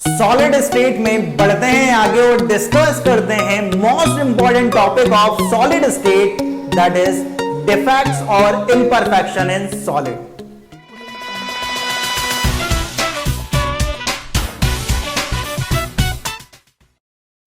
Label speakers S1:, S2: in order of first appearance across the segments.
S1: Solid state में बढ़ते हैं आगे और डिस्कस करते हैं most important topic of solid state, that is defects और इम्परफेक्शन इन सॉलिड।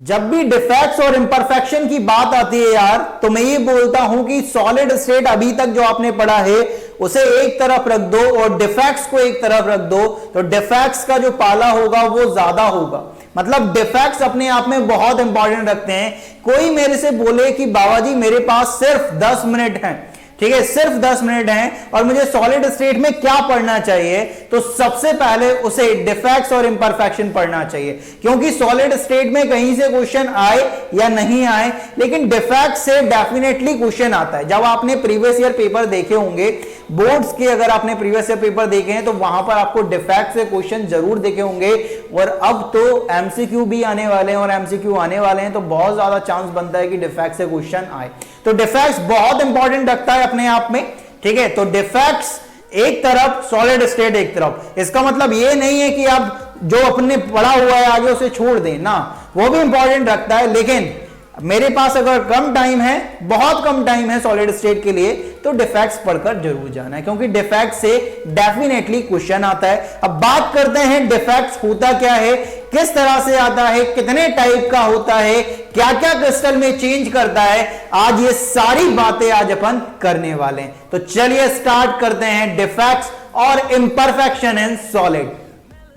S1: जब भी डिफेक्ट्स और इम्परफेक्शन की बात आती है यार, तो मैं ये बोलता हूं कि सॉलिड स्टेट अभी तक जो आपने पढ़ा है उसे एक तरफ रख दो और डिफेक्ट्स को एक तरफ रख दो, तो डिफेक्ट्स का जो पाला होगा वो ज्यादा होगा। मतलब डिफेक्ट्स अपने आप में बहुत इंपॉर्टेंट रखते हैं। कोई मेरे से बोले कि बाबा जी मेरे पास सिर्फ 10 मिनट हैं, ठीक है, सिर्फ 10 मिनट हैं और मुझे सॉलिड स्टेट में क्या पढ़ना चाहिए, तो सबसे पहले उसे डिफेक्ट्स और इंपरफेक्शन पढ़ना चाहिए, क्योंकि सॉलिड स्टेट में कहीं से क्वेश्चन आए या नहीं आए, लेकिन डिफेक्ट से डेफिनेटली क्वेश्चन आता है। जब आपने प्रीवियस ईयर पेपर देखे होंगे बोर्ड्स के, अगर आपने प्रीवियस ईयर पेपर देखे हैं तो वहां पर आपको डिफेक्ट से क्वेश्चन जरूर देखे होंगे। और अब तो एमसीक्यू भी आने वाले हैं और एमसीक्यू आने वाले हैं, तो बहुत ज्यादा चांस बनता है कि डिफेक्ट से क्वेश्चन आए। तो डिफेक्ट्स बहुत इंपॉर्टेंट रखता है अपने आप में, ठीक है। तो डिफेक्ट्स एक तरफ, सॉलिड स्टेट एक तरफ। इसका मतलब ये नहीं है कि आप जो अपने पढ़ा हुआ है आगे उसे छोड़ दें ना, वो भी इंपॉर्टेंट रखता है। लेकिन मेरे पास अगर कम टाइम है, बहुत कम टाइम है सॉलिड स्टेट के लिए, तो डिफेक्ट्स पढ़कर जरूर जाना है, क्योंकि डिफेक्ट से डेफिनेटली क्वेश्चन आता है। अब बात करते हैं डिफेक्ट्स होता क्या है, किस तरह से आता है, कितने टाइप का होता है, क्या क्या क्रिस्टल में चेंज करता है। आज ये सारी बातें आज अपन करने वाले हैं। तो चलिए स्टार्ट करते हैं डिफेक्ट्स और इंपरफेक्शन इन सॉलिड।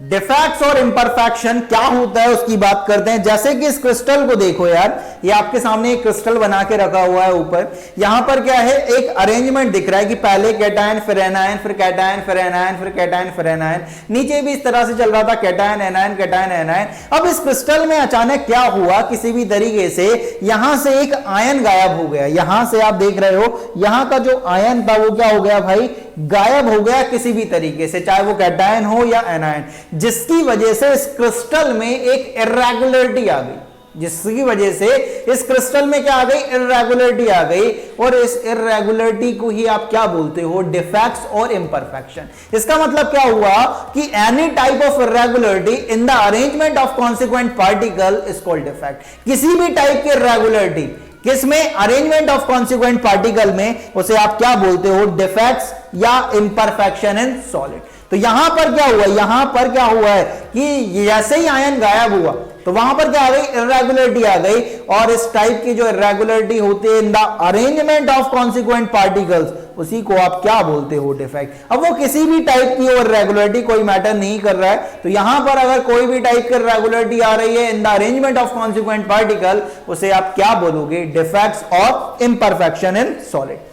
S1: डिफेक्ट्स और इंपरफेक्शन क्या होता है उसकी बात करते हैं। जैसे कि इस क्रिस्टल को देखो यार, ये आपके सामने एक क्रिस्टल बना के रखा हुआ है ऊपर। यहां पर क्या है, एक अरेंजमेंट दिख रहा है कि पहले कैटायन फिर एनायन, फिर कैटायन फिर एनायन, फिर कैटायन फिर एनायन। नीचे भी इस तरह से चल रहा था, कैटायन एनायन कैटायन एनायन। अब इस क्रिस्टल में अचानक क्या हुआ, किसी भी तरीके से यहां से एक आयन गायब हो गया। यहां से आप देख रहे हो, यहां का जो आयन था वो क्या हो गया भाई, गायब हो गया किसी भी तरीके से, चाहे वो कैटायन हो या एनायन, जिसकी वजह से इस क्रिस्टल में एक इर्रेगुलरिटी आ गई। जिसकी वजह से इस क्रिस्टल में क्या आ गई, इर्रेगुलरिटी आ गई। और इस इर्रेगुलरिटी को ही आप क्या बोलते हो, डिफेक्ट्स और इम्परफेक्शन। इसका मतलब क्या हुआ कि any type of irregularity in the arrangement of consequent particle is called defect. किसी भी टाइप की इर्रेगुलरिटी किसमें, अरेंजमेंट ऑफ कॉन्सिक्वेंट पार्टिकल में, उसे आप क्या बोलते हो, डिफेक्ट्स या इम्परफेक्शन इन सॉलिड। तो यहां पर क्या हुआ, यहां पर क्या हुआ है कि जैसे ही आयन गायब हुआ तो वहां पर क्या आ गई, इर्रेगुलरिटी आ गई। और इस टाइप की जो इर्रेगुलरिटी होती है इन the arrangement of consequent particles, उसी को आप क्या बोलते हो, डिफेक्ट। अब वो किसी भी टाइप की और इर्रेगुलरिटी कोई मैटर नहीं कर रहा है। तो यहां पर अगर कोई भी टाइप की इर्रेगुलरिटी आ रही है इन the arrangement of consequent particle, उसे आप क्या बोलोगे, डिफेक्ट्स और इम्परफेक्शन इन सॉलिड।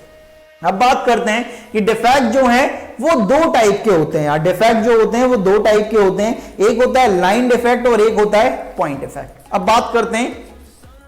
S1: अब बात करते हैं कि डिफेक्ट जो है वो दो टाइप के होते हैं यार। डिफेक्ट जो होते हैं वो दो टाइप के होते हैं, एक होता है लाइन डिफेक्ट और एक होता है पॉइंट डिफेक्ट। अब बात करते हैं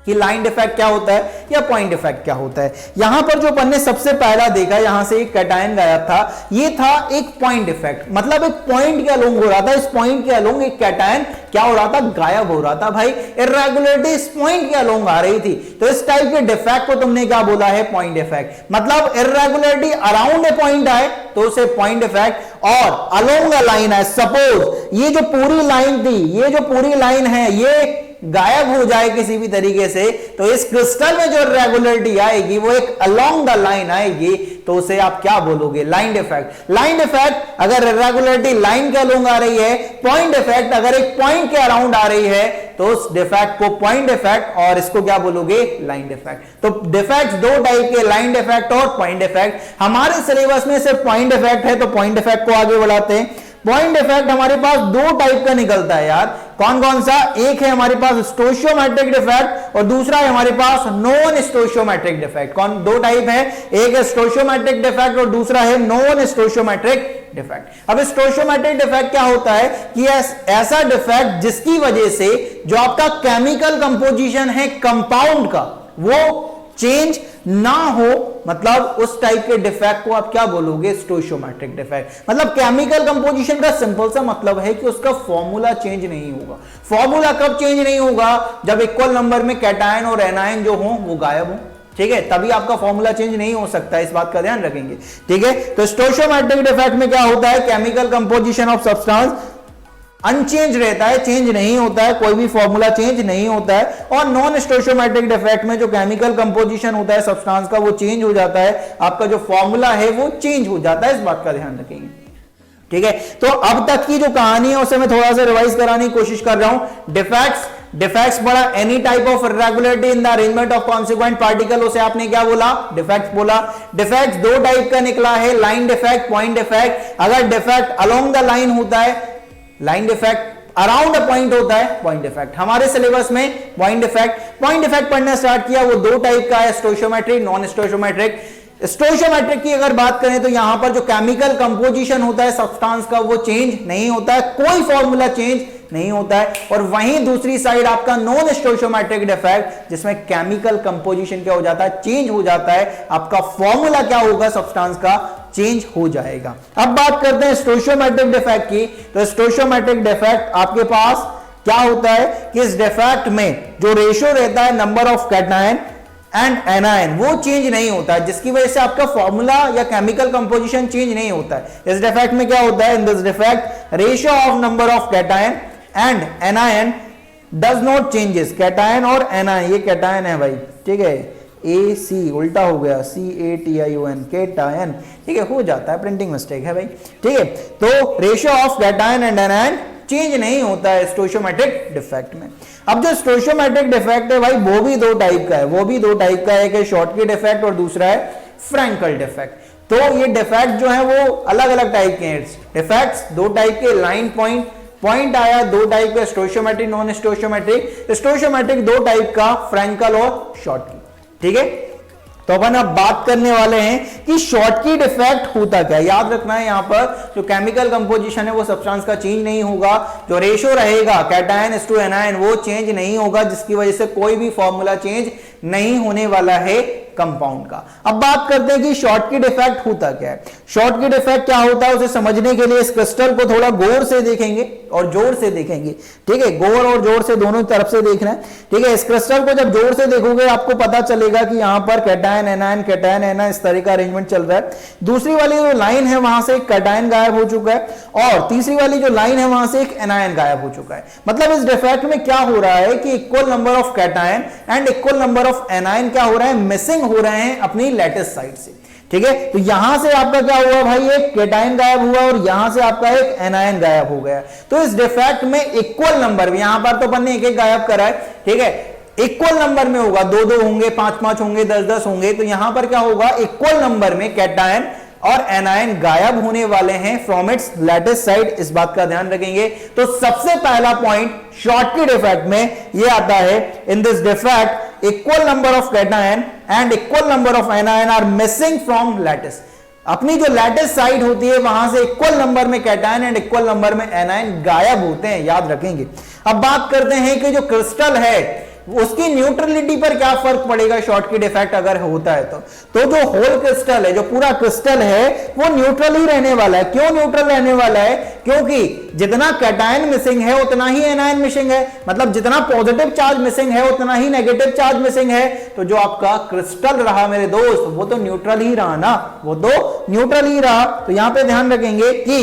S1: कि लाइन डिफेक्ट क्या होता है या पॉइंट डिफेक्ट क्या होता है। यहां पर जो अपन ने सबसे पहला देखा, यहां से एक कैटायन गायब था, ये था एक पॉइंट डिफेक्ट। मतलब एक पॉइंट के अलोंग हो रहा था, इस पॉइंट के अलोंग एक कैटायन क्या हो रहा था, गायब हो रहा था भाई। इर्रेगुलरिटी इस पॉइंट के अलोंग आ रही थी, तो इस टाइप के डिफेक्ट को तुमने क्या बोला है, पॉइंट डिफेक्ट। मतलब इर्रेगुलरिटी अराउंड ए पॉइंट आए तो उसे पॉइंट डिफेक्ट, और अलोंग अ लाइन है, सपोज ये जो पूरी लाइन थी, ये जो पूरी लाइन है ये गायब हो जाए किसी भी तरीके से, तो इस क्रिस्टल में जो इर्रेगुलरिटी आएगी वो एक अलोंग द लाइन आएगी, तो उसे आप क्या बोलोगे, लाइन डिफेक्ट। लाइन डिफेक्ट अगर इर्रेगुलरिटी लाइन के अलोंग आ रही है, पॉइंट डिफेक्ट अगर एक पॉइंट के अराउंड आ रही है, तो उस डिफेक्ट को पॉइंट डिफेक्ट और इसको क्या बोलोगे, लाइन डिफेक्ट। तो डिफेक्ट्स दो टाइप के, लाइन डिफेक्ट और पॉइंट डिफेक्ट। हमारे सिलेबस में सिर्फ पॉइंट डिफेक्ट है, तो पॉइंट डिफेक्ट को आगे बढ़ाते हैं। पॉइंट डिफेक्ट हमारे पास दो टाइप का निकलता है यार। कौन कौन सा, एक है हमारे पास स्टोशियोमेट्रिक डिफेक्ट और दूसरा है हमारे पास नॉन स्टोशियोमेट्रिक डिफेक्ट। कौन, दो टाइप है, एक है स्टोशियोमेट्रिक डिफेक्ट और दूसरा है नॉन स्टोशियोमेट्रिक डिफेक्ट। अब स्टोशियोमेट्रिक डिफेक्ट क्या होता है कि ऐसा डिफेक्ट जिसकी वजह से जो आपका केमिकल कंपोजिशन है कंपाउंड का वो चेंज ना हो, मतलब उस टाइप के डिफेक्ट को आप क्या बोलोगे, स्टोशियोमेट्रिक डिफेक्ट। मतलब केमिकल कंपोजिशन का सिंपल सा मतलब है कि उसका फॉर्मूला चेंज नहीं होगा। फॉर्मूला कब चेंज नहीं होगा, जब इक्वल नंबर में कैटायन और एनायन जो हो वो गायब हो, ठीक है, तभी आपका फॉर्मूला चेंज नहीं हो सकता, इस बात का ध्यान रखेंगे, ठीक है। तो स्टोशियोमेट्रिक डिफेक्ट में क्या होता है, chemical composition of substance unchanged रहता है, चेंज नहीं होता है, कोई भी फॉर्मूला चेंज नहीं होता है। और नॉन स्टोइचियोमेट्रिक डिफेक्ट में जो केमिकल कंपोजिशन होता है सब्सटेंस का वो चेंज हो जाता है, आपका जो फॉर्मूला है वो चेंज हो जाता है, इस बात का ध्यान रखेंगे। ठीक है, तो अब तक की जो कहानी है उसे मैं थोड़ा सा रिवाइज कराने की कोशिश कर रहा हूं। डिफेक्ट्स बड़ा any type of irregularity in the arrangement of consequent particle, उसे आपने क्या बोला, डिफेक्ट्स बोला। डिफेक्ट्स दो टाइप का निकला है, लाइन डिफेक्ट, पॉइंट डिफेक्ट। अगर डिफेक्ट अलोंग द लाइन होता है line defect, around a point होता है पॉइंट डिफेक्ट। हमारे सिलेबस में पॉइंट डिफेक्ट पढ़ना स्टार्ट किया, वो दो टाइप का है, स्टोइचियोमेट्रिक, नॉन स्टोइचियोमेट्रिक। स्टोइचियोमेट्रिक की अगर बात करें तो यहां पर जो केमिकल कंपोजिशन होता है सब्सटेंस का वो चेंज नहीं होता है, कोई फॉर्मूला चेंज नहीं होता है। और वहीं दूसरी साइड आपका नॉन स्टोइचियोमेट्रिक डिफेक्ट, जिसमें केमिकल कंपोजिशन क्या हो जाता है, चेंज हो जाता है, आपका फॉर्मूला क्या होगा सब्सटेंस का, चेंज हो जाएगा। अब बात करते हैं स्टोइचियोमेट्रिक डिफेक्ट की। तो स्टोइचियोमेट्रिक डिफेक्ट आपके पास क्या होता है कि इस डिफेक्ट में जो रेशियो रहता है number of cation and anion वो चेंज नहीं होता है, जिसकी वजह से आपका फॉर्मूला या केमिकल कंपोजिशन चेंज नहीं होता है। इस डिफेक्ट में क्या होता है, in this defect ratio of number of cation and anion does not changes. Cation और एनायन, ये कैटायन है भाई, ठीक है, ए सी उल्टा हो गया, CATION, कैटायन, ठीक है, हो जाता है, प्रिंटिंग मिस्टेक है भाई, ठीक है। तो ratio of cation and anion change नहीं होता है स्टोइचियोमेट्रिक डिफेक्ट में। अब जो स्टोइचियोमेट्रिक डिफेक्ट है भाई वो भी दो टाइप का है, एक है शॉर्टकी डिफेक्ट और दूसरा है फ्रैंकल डिफेक्ट। तो ये डिफेक्ट जो है वो अलग अलग टाइप के हैं। डिफेक्ट्स दो टाइप के, लाइन पॉइंट आया, दो टाइप का, स्टोइचियोमेट्रिक, नॉन स्टोइचियोमेट्रिक। स्टोइचियोमेट्रिक दो टाइप का, फ्रैंकल और शॉर्टकी, ठीक है। तो अपन अब बात करने वाले हैं कि शॉर्टकी डिफेक्ट होता क्या है। याद रखना है यहां पर जो केमिकल कंपोजिशन है वो सब्सटेंस का चेंज नहीं होगा, जो रेशियो रहेगा कैटायन इज टू एनायन वो चेंज नहीं होगा, जिसकी वजह से कोई भी फॉर्मूला चेंज नहीं होने वाला है कंपाउंड का। अब बात करते हैं कि शॉर्टकी डिफेक्ट होता क्या है। शॉर्टकी डिफेक्ट क्या होता है उसे समझने के लिए इस क्रिस्टल को थोड़ा गौर से देखेंगे और जोर से देखेंगे, ठीक है, गौर और जोर से दोनों तरफ से देखना है, ठीक है। इस क्रिस्टल को जब जोर से देखोगे आपको पता चलेगा कि यहां पर कैटायन एनायन इस तरह का अरेंजमेंट चल रहा है। दूसरी वाली जो लाइन है वहां से एक कैटायन गायब हो चुका है और तीसरी वाली जो लाइन है वहां से एक एनायन गायब हो चुका है। मतलब इस डिफेक्ट में क्या हो रहा है कि equal number of cation and equal number of anion क्या हो रहा है, मिसिंग हो रहे हैं अपनी लैटिस साइड से, ठीक है। तो यहां से आपका क्या हुआ भाई, एक कैटायन गायब हुआ और यहां से आपका एक एनायन गायब हो गया। तो इस डिफेक्ट में इक्वल नंबर, यहां पर तो अपन ने एक एक गायब करा है, ठीक है, इक्वल नंबर में होगा, 2-2 होंगे, 5-5 होंगे, 10-10 होंगे। तो यहां पर क्या होगा, इक्वल नंबर में कैटायन और एनायन गायब होने वाले हैं फ्रॉम इट्स लैटिस साइड, इस बात का ध्यान रखेंगे। तो सबसे पहला पॉइंट शॉर्टकी डिफेक्ट में यह आता है, in this defect equal number of cation and equal number of anion are missing from lattice. अपनी जो लैटिस साइड होती है वहां से इक्वल नंबर में कैटायन एंड इक्वल नंबर में एनायन गायब होते हैं, याद रखेंगे। अब बात करते हैं कि जो क्रिस्टल है उसकी न्यूट्रलिटी पर क्या फर्क पड़ेगा शॉर्टकी डिफेक्ट अगर होता है तो जो होल क्रिस्टल है, जो पूरा क्रिस्टल है वो न्यूट्रल ही रहने वाला है। क्यों न्यूट्रल रहने वाला है, क्योंकि जितना कैटायन मिसिंग है उतना ही एनायन मिसिंग है, मतलब जितना पॉजिटिव चार्ज मिसिंग है उतना ही नेगेटिव चार्ज मिसिंग है। तो जो आपका क्रिस्टल रहा मेरे दोस्त वो तो न्यूट्रल ही रहा ना, वो तो न्यूट्रल ही रहा। तो यहां पे ध्यान रखेंगे कि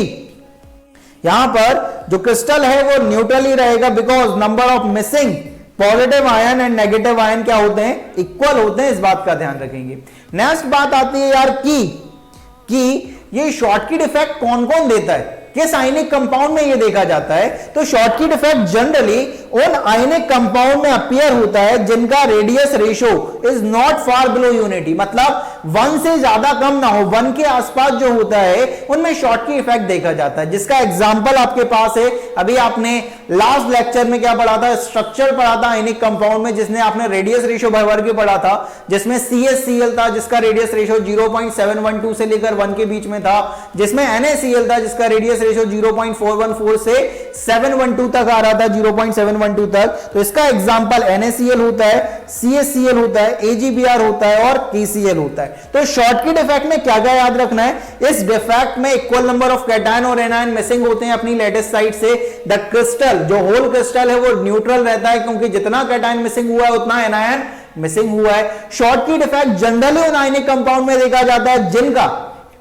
S1: यहां पर जो क्रिस्टल है वो न्यूट्रल ही रहेगा, because number of missing positive ion and negative ion क्या होते हैं, इक्वल होते हैं, इस बात का ध्यान रखेंगे। नेक्स्ट बात आती है यार कि ये शॉर्टकी डिफेक्ट कौन कौन देता है, किस आयनिक कंपाउंड में ये देखा जाता है। तो शॉर्टकी डिफेक्ट जनरली उन आयनिक कंपाउंड में अपीयर होता है जिनका radius ratio is not far below unity, मतलब 1 से ज्यादा कम ना हो, 1 के आसपास जो होता है उनमें शॉर्टकी इफेक्ट देखा जाता है। जिसका एग्जांपल आपके पास है, अभी आपने लास्ट लेक्चर में क्या पढ़ा था, स्ट्रक्चर पढ़ा था आयनिक कंपाउंड में, जिसने आपने रेडियस रेशियो भर भर के पढ़ा था, जिसमें CHCl था जिसका रेडियस रेशियो 0.712 से लेकर 1 के बीच में था, जिसमें NaCl था जिसका रेडियस रेशियो 0.414 से 712 तक आ रहा था, 0.712 तक। तो इसका एग्जांपल NaCl होता है, CHCl होता है, AgBr होता है और KCl होता है। तो शॉर्टकी डिफेक्ट में क्या क्या याद रखना है, इस डिफेक्ट में इक्वल नंबर ऑफ कैटायन और एनायन मिसिंग होते हैं अपनी लैटिस साइड से। द क्रिस्टल, जो होल क्रिस्टल है वो न्यूट्रल रहता है, क्योंकि जितना कैटायन मिसिंग हुआ है उतना एनायन मिसिंग हुआ है। शॉर्टकी डिफेक्ट जनरली उन आयनिक कंपाउंड में देखा जाता है जिनका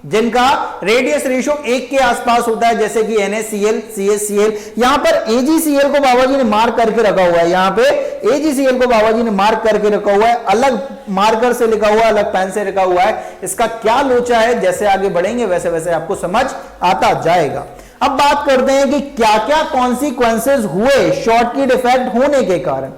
S1: जिनका रेडियस रेशियो 1 के आसपास होता है, जैसे कि NaCl, CaCl। यहां पर AgCl को बाबा जी ने मार्क करके रखा हुआ है, यहां पे AgCl को बाबा जी ने मार्क करके रखा हुआ है, अलग मार्कर से लिखा हुआ है, अलग पेन से लिखा हुआ है। इसका क्या लोचा है, जैसे आगे बढ़ेंगे वैसे वैसे आपको समझ आता जाएगा। अब बात करते हैं कि क्या क्या कॉन्सिक्वेंसेस हुए शॉर्टकिट इफेक्ट होने के कारण।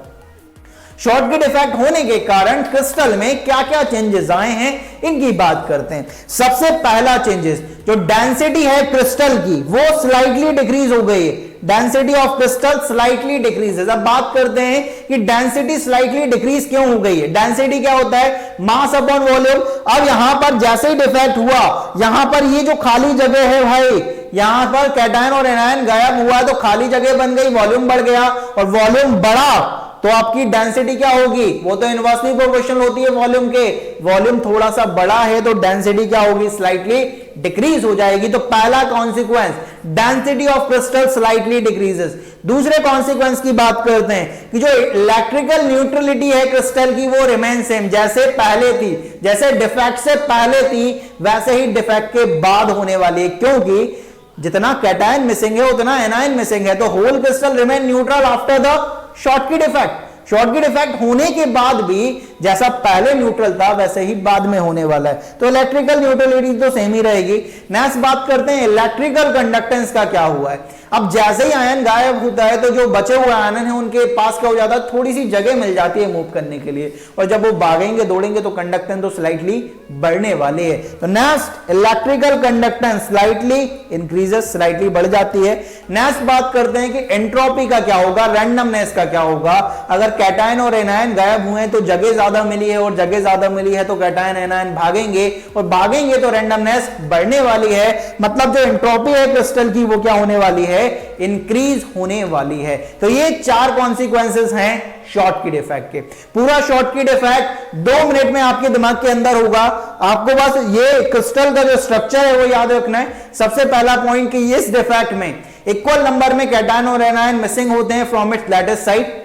S1: शॉर्टकिट इफेक्ट होने के कारण क्रिस्टल में क्या क्या चेंजेस आए हैं, इनकी बात करते हैं। सबसे पहला चेंजेस, जो डेंसिटी है क्रिस्टल की वो स्लाइटली डिक्रीज हो गई है। Density of crystal slightly decrease. अब बात करते हैं कि डेंसिटी स्लाइटली डिक्रीज क्यों हो गई है। डेंसिटी क्या होता है, मास अपॉन वॉल्यूम। अब यहां पर जैसे ही डिफेक्ट हुआ, यहां पर ये जो खाली जगह है भाई, यहां पर कैटायन और एनायन गायब हुआ तो खाली जगह बन गई, वॉल्यूम बढ़ गया, और वॉल्यूम बढ़ा तो आपकी डेंसिटी क्या होगी, वो तो इनवर्सली प्रोपोर्शनल होती है वॉल्यूम के। वॉल्यूम थोड़ा सा बड़ा है तो डेंसिटी क्या होगी, स्लाइटली डिक्रीज हो जाएगी। तो पहला consequence, density of crystal slightly decreases. दूसरे कॉन्सिक्वेंस की बात करते हैं कि जो इलेक्ट्रिकल न्यूट्रलिटी है क्रिस्टल की वो रिमेन सेम, जैसे पहले थी, जैसे डिफेक्ट से पहले थी वैसे ही डिफेक्ट के बाद होने वाली है, क्योंकि जितना कैटायन मिसिंग है उतना एनायन मिसिंग है। तो whole crystal remain neutral after the Schottky effect. Schottky effect होने के बाद भी जैसा पहले न्यूट्रल था वैसे ही बाद में होने वाला है। तो इलेक्ट्रिकल न्यूट्रलिटी तो सेम ही रहेगी। नेक्स्ट बात करते हैं इलेक्ट्रिकल कंडक्टेंस का क्या हुआ है। अब जैसे ही आयन गायब होता है तो जो बचे हुए आयन है उनके पास क्या हो जाता है, थोड़ी सी जगह मिल जाती है मूव करने के लिए, और जब वो भागेंगे दौड़ेंगे तो कंडक्टेंस तो स्लाइटली बढ़ने वाली है। तो next electrical conductance slightly increases, slightly बढ़ जाती है। नेक्स्ट बात करते हैं कि एंट्रोपी का क्या होगा, रैंडमनेस का क्या होगा। अगर कैटायन और एनायन गायब हुए तो जगह ज्यादा मिली है, और जगह ज्यादा मिली है तो कैटायन एनायन भागेंगे, और भागेंगे तो रैंडमनेस बढ़ने वाली है। मतलब जो एंट्रोपी है क्रिस्टल की वो क्या होने वाली है, इंक्रीज होने वाली है। तो ये 4 कॉन्सिक्वेंसेस हैं शॉर्टकिट इफेक्ट के। पूरा शॉर्टकिट इफेक्ट 2 मिनट में आपके दिमाग के अंदर होगा। आपको बस ये क्रिस्टल का जो स्ट्रक्चर है वो याद रखना है। सबसे पहला पॉइंट कि इस डिफेक्ट में इक्वल नंबर में कैटायन और एनायन मिसिंग होते हैं फ्रॉम इट्स लैटिस साइड।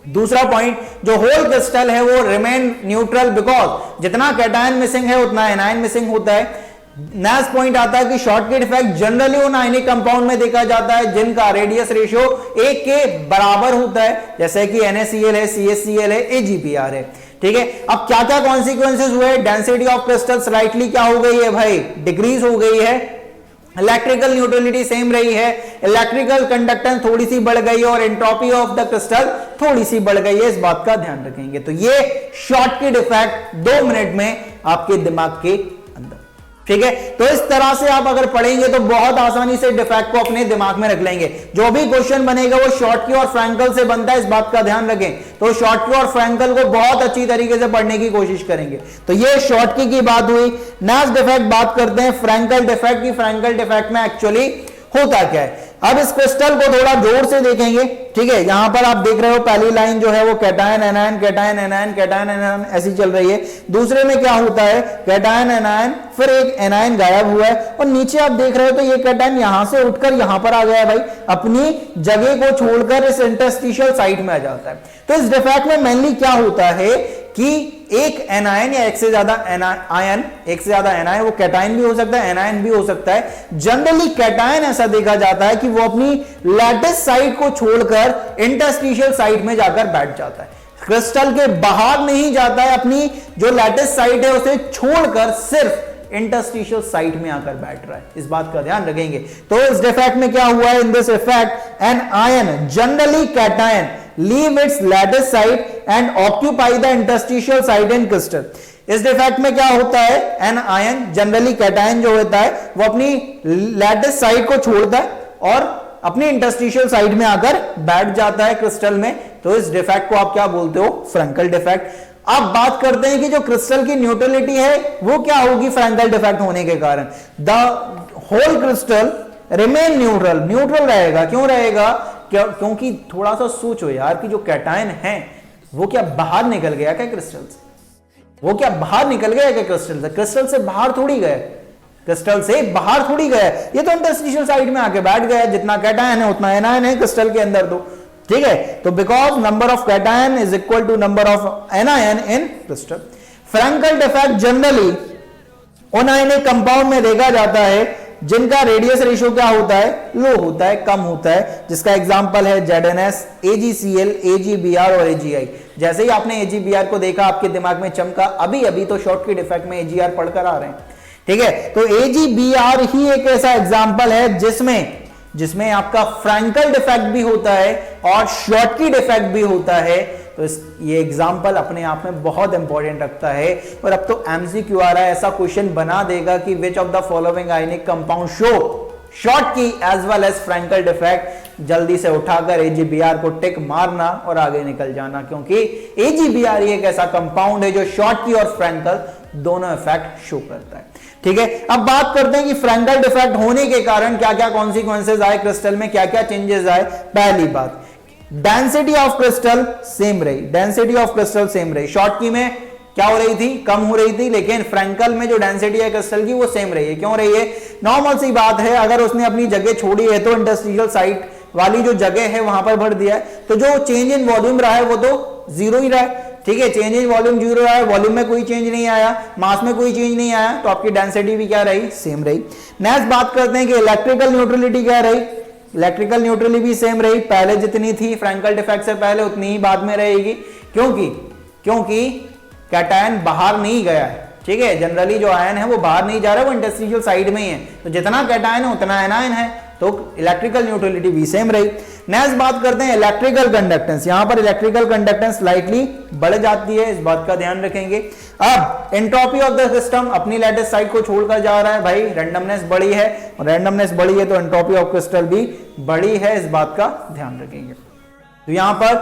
S1: दूसरा पॉइंट, जो होल क्रिस्टल है वो रिमेन न्यूट्रल बिकॉज जितना कैटायन मिसिंग है उतना एनायन मिसिंग होता है। नेक्स्ट पॉइंट आता है कि शॉर्टकिट इफेक्ट जनरली उन आयनिक कंपाउंड में देखा जाता है जिनका रेडियस रेशियो 1 के बराबर होता है, जैसे कि NaCl है, CaCl है, AgBr है। ठीक है, अब क्या क्या कॉन्सिक्वेंसेस हुए, डेंसिटी ऑफ क्रिस्टल स्लाइटली क्या हो गई है भाई, डिक्रीज हो गई है। इलेक्ट्रिकल न्यूट्रलिटी सेम रही है, इलेक्ट्रिकल कंडक्टेंस थोड़ी सी बढ़ गई है, और एंट्रोपी ऑफ द क्रिस्टल थोड़ी सी बढ़ गई है। इस बात का ध्यान रखेंगे। तो ये शॉर्टकिट इफेक्ट 2 मिनट में आपके दिमाग के अंदर। ठीक है, तो इस तरह से आप अगर पढ़ेंगे तो बहुत आसानी से डिफेक्ट को अपने दिमाग में रख लेंगे। जो भी क्वेश्चन बनेगा वो शॉर्टकी और फ्रैंकल से बनता है, इस बात का ध्यान रखें। तो शॉर्टकी और फ्रैंकल को बहुत अच्छी तरीके से पढ़ने की कोशिश करेंगे। तो ये शॉर्टकी की बात हुई। नेक्स्ट डिफेक्ट बात करते हैं फ्रैंकल डिफेक्ट की। फ्रैंकल डिफेक्ट में एक्चुअली होता क्या है। अब इस क्रिस्टल को थोड़ा जोर से देखेंगे। ठीक है, यहां पर आप देख रहे हो पहली लाइन जो है वो cation anion cation anion cation anion ऐसी चल रही है। दूसरे में क्या होता है, कैटायन एनायन, फिर एक एनायन गायब हुआ है, और नीचे आप देख रहे हो तो ये कैटायन यहां से उठकर यहां पर आ गया है भाई, अपनी जगह को छोड़कर इस इंटरस्टिशियल साइट में आ जाता है। तो इस डिफेक्ट में मेनली क्या होता है कि एक एनायन या एक से ज्यादा आयन, एक से ज्यादा एनायन, वो कैटायन भी हो सकता है एनायन भी हो सकता है। जनरली कैटायन ऐसा देखा जाता है कि वो अपनी लैटिस साइट को छोड़कर इंटरस्टिशियल साइट में जाकर बैठ जाता है, क्रिस्टल के बाहर नहीं जाता है, अपनी जो लैटिस साइट है उसे छोड़कर सिर्फ इंटरस्टिशियल साइट में आकर बैठ रहा है। इस बात का ध्यान रखेंगे। तो इस डिफेक्ट में क्या हुआ है, in this effect an ion generally cation leave its lattice site and occupy the interstitial site in crystal। इस डिफेक्ट में क्या होता है, एन आयन जनरली कैटायन जो होता है वो अपनी लैटिस साइट को छोड़ता है और अपनी इंटरस्टिशियल साइट में आकर बैठ जाता है क्रिस्टल में। तो इस डिफेक्ट को आप क्या बोलते हो, फ्रैंकल डिफेक्ट। अब बात करते हैं कि जो क्रिस्टल की न्यूट्रलिटी है वो क्या होगी फ्रैंकल डिफेक्ट होने के कारण। The whole crystal remain neutral, neutral रहेगा। क्यों रहेगा, क्योंकि थोड़ा सा सोचो यार कि जो कैटायन है वो क्या बाहर निकल गया क्या क्रिस्टल से, वो क्या बाहर निकल गया क्या क्रिस्टल से, क्रिस्टल से बाहर थोड़ी गया, क्रिस्टल से बाहर थोड़ी गया, ये तो इंटरस्टिशियल साइड में आके बैठ गया। जितना कैटायन है उतना एनायन है क्रिस्टल के अंदर। तो ठीक है, तो because number of cation is equal to number of anion in crystal. Frenkel defect generally उन आयनिक कंपाउंड में देखा जाता है जिनका रेडियस रेशियो क्या होता है, लो होता है, कम होता है, जिसका एग्जांपल है ZnS, AgCl, AgBr और AgI। जैसे ही आपने AgBr को देखा आपके दिमाग में चमका, अभी अभी तो शॉर्टकट इफेक्ट में AgR पढ़कर आ रहे हैं, ठीक है। तो AgBr ही एक ऐसा एग्जांपल है जिसमें आपका फ्रैंकल डिफेक्ट भी होता है और शॉर्टकट इफेक्ट भी होता है। तो ये एग्जाम्पल अपने आप में बहुत इंपॉर्टेंट रखता है। और अब तो एमसीक्यू आ रहा है, ऐसा क्वेश्चन बना देगा कि which of the following ionic compound show Schottky as well as Frenkel defect. जल्दी से उठाकर AgBr को टिक मारना और आगे निकल जाना, क्योंकि AgBr एक ऐसा कंपाउंड है जो शॉर्ट की और फ्रैंकल दोनों इफेक्ट शो करता है, ठीक है। अब बात करते हैं कि फ्रैंकल डिफेक्ट होने के कारण क्या क्या कॉन्सिक्वेंसेज आए, क्रिस्टल में क्या क्या चेंजेस आए। पहली बात, डेंसिटी ऑफ क्रिस्टल सेम रही, डेंसिटी ऑफ क्रिस्टल सेम रही। शॉर्ट की में क्या हो रही थी, कम हो रही थी, लेकिन फ्रैंकल में जो डेंसिटी है क्रिस्टल की वो सेम रही है। क्यों रही है, नॉर्मल सी बात है, अगर उसने अपनी जगह छोड़ी है तो इंडस्ट्रियल साइट वाली जो जगह है वहां पर भर दिया है, तो जो चेंज इन वॉल्यूम रहा है वो तो जीरो ही रहा है, ठीक है। चेंज इन वॉल्यूम जीरो रहा है, वॉल्यूम में कोई चेंज नहीं आया, मास में कोई चेंज नहीं आया, तो आपकी डेंसिटी भी क्या रही, सेम रही। नेक्स्ट बात करते हैं कि इलेक्ट्रिकल न्यूट्रलिटी क्या रही, इलेक्ट्रिकल न्यूट्रलिटी भी सेम रही, पहले जितनी थी फ्रैंकल डिफेक्ट से पहले उतनी ही बाद में रहेगी, क्योंकि कैटायन बाहर नहीं गया है, ठीक है। जनरली जो आयन है वो बाहर नहीं जा रहा है, वो इंडस्ट्रियल साइड में ही है, तो जितना कैटायन है उतना एनायन है, तो इलेक्ट्रिकल न्यूट्रलिटी भी सेम रही। नेक्स्ट बात करते हैं इलेक्ट्रिकल कंडक्टेंस। यहां पर इलेक्ट्रिकल कंडक्टेंस स्लाइटली बढ़ जाती है, इस बात का ध्यान रखेंगे। अब एंट्रोपी ऑफ द सिस्टम अपनी लैटिस साइड को छोड़कर जा रहा है, भाई रैंडमनेस बढ़ी है, और रैंडमनेस बढ़ी है तो एंट्रोपी ऑफ क्रिस्टल भी बढ़ी है, इस बात का ध्यान रखेंगे। तो यहां पर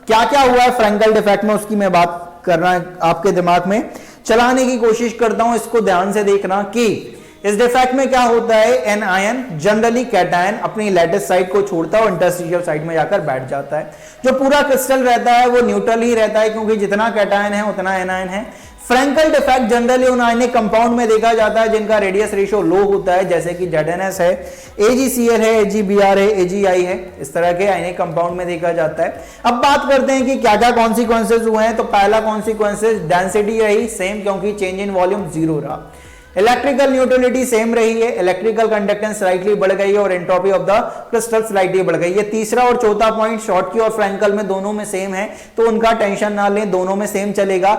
S1: क्या क्या हुआ है फ्रैंकल डिफेक्ट में, उसकी मैं बात करना है, आपके दिमाग में चलाने की कोशिश करता हूं, इसको ध्यान से देखना कि इस डिफेक्ट में क्या होता है, एन आयन जनरली कैटायन अपनी लैटिस साइड को छोड़ता है और इंटरस्टिशियल साइड में जाकर बैठ जाता है। जो पूरा क्रिस्टल रहता है वो न्यूट्रल ही रहता है, क्योंकि जितना कैटायन है उतना एनायन है। फ्रैंकल डिफेक्ट जनरली उन आयनिक कंपाउंड में देखा जाता है जिनका रेडियस रेशियो लो होता है, जैसे कि ZnS है, AgCl है, AgBr है, AgI है, इस तरह के आयनिक कंपाउंड में देखा जाता है। अब बात करते हैं कि क्या क्या कॉन्सिक्वेंसेज हुए हैं। तो पहला कॉन्सिक्वेंसेज, डेंसिटी रही सेम, क्योंकि चेंज इन वॉल्यूम जीरो रहा। इलेक्ट्रिकल न्यूट्रलिटी सेम रही है, इलेक्ट्रिकल कंडक्टेंस स्लाइटली बढ़ गई है और entropy of the crystal slightly बढ़ गई है। तीसरा और चौथा पॉइंट शॉर्ट की और फ्रैंकल में दोनों में सेम है, तो उनका टेंशन ना लें, दोनों में सेम चलेगा।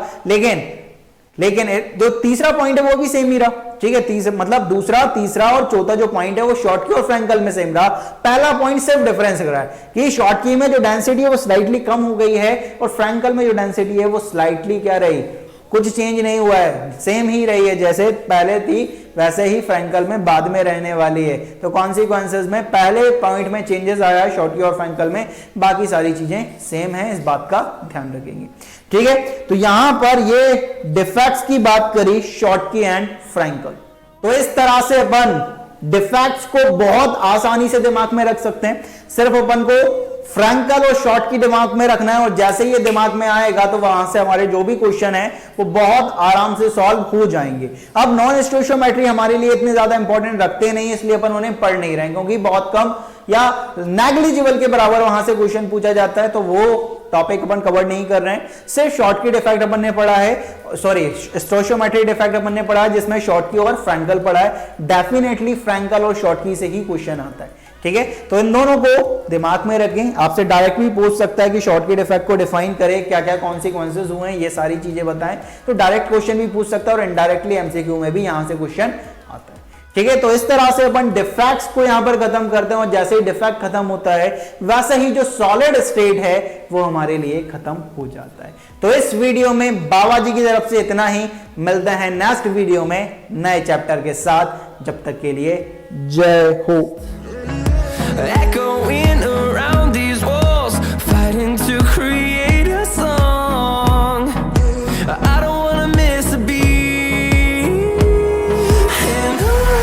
S1: लेकिन जो तीसरा पॉइंट है वो भी सेम ही रहा, ठीक है। मतलब दूसरा, तीसरा और चौथा जो पॉइंट है वो शॉर्ट की और फ्रैंकल में सेम रहा। पहला पॉइंट सिर्फ डिफरेंस रहा है कि शॉर्ट की में जो डेंसिटी है वो स्लाइटली कम हो गई है, और फ्रैंकल में जो डेंसिटी है वो स्लाइटली क्या रही, कुछ चेंज नहीं हुआ है, सेम ही रही है, जैसे पहले थी वैसे ही फ्रैंकल में बाद में रहने वाली है। तो कॉन्सिक्वेंसेज में पहले पॉइंट में चेंजेस आया है शॉर्ट की और फ्रैंकल में, बाकी सारी चीजें सेम है, इस बात का ध्यान रखेंगे, ठीक है। तो यहां पर ये डिफेक्ट्स की बात करी शॉर्ट की एंड फ्रैंकल। तो इस तरह से अपन डिफेक्ट्स को बहुत आसानी से दिमाग में रख सकते हैं, सिर्फ अपन को फ्रैंकल और शॉर्ट की दिमाग में रखना है, और जैसे ही ये दिमाग में आएगा तो वहां से हमारे जो भी क्वेश्चन है वो बहुत आराम से सॉल्व हो जाएंगे। अब नॉन स्टोइचियोमेट्री हमारे लिए इतने ज्यादा इंपॉर्टेंट रखते नहीं, इसलिए अपन उन्हें पढ़ नहीं रहे, क्योंकि बहुत कम या नेग्लिजिबल के बराबर वहां से क्वेश्चन पूछा जाता है, तो वो टॉपिक अपन कवर नहीं कर रहे हैं। सिर्फ शॉर्ट की डिफेक्ट अपन ने पढ़ा है, सॉरी स्टोइचियोमेट्री डिफेक्ट अपन ने पढ़ा है, जिसमें शॉर्ट की और फ्रैंकल पढ़ा है। डेफिनेटली फ्रैंकल और शॉर्ट की से ही क्वेश्चन आता है, ठीक है। तो इन दोनों को दिमाग में रखें, आपसे डायरेक्टली पूछ सकता है कि शॉर्ट की डिफेक्ट को डिफाइन करें, क्या क्या कॉन्सिक्वेंसेज हुए हैं, ये सारी चीजें बताएं। तो डायरेक्ट क्वेश्चन भी पूछ सकता है और इनडायरेक्टली एमसीक्यू में भी यहां से क्वेश्चन आता है, ठीक है। तो इस तरह से अपन डिफेक्ट्स को यहां पर खत्म करते हैं, और जैसे ही डिफेक्ट खत्म होता है वैसे ही जो सॉलिड स्टेट है वो हमारे लिए खत्म हो जाता है। तो इस वीडियो में बाबा जी की तरफ से इतना ही, मिलते हैं नेक्स्ट वीडियो में नए चैप्टर के साथ, जब तक के लिए जय हो।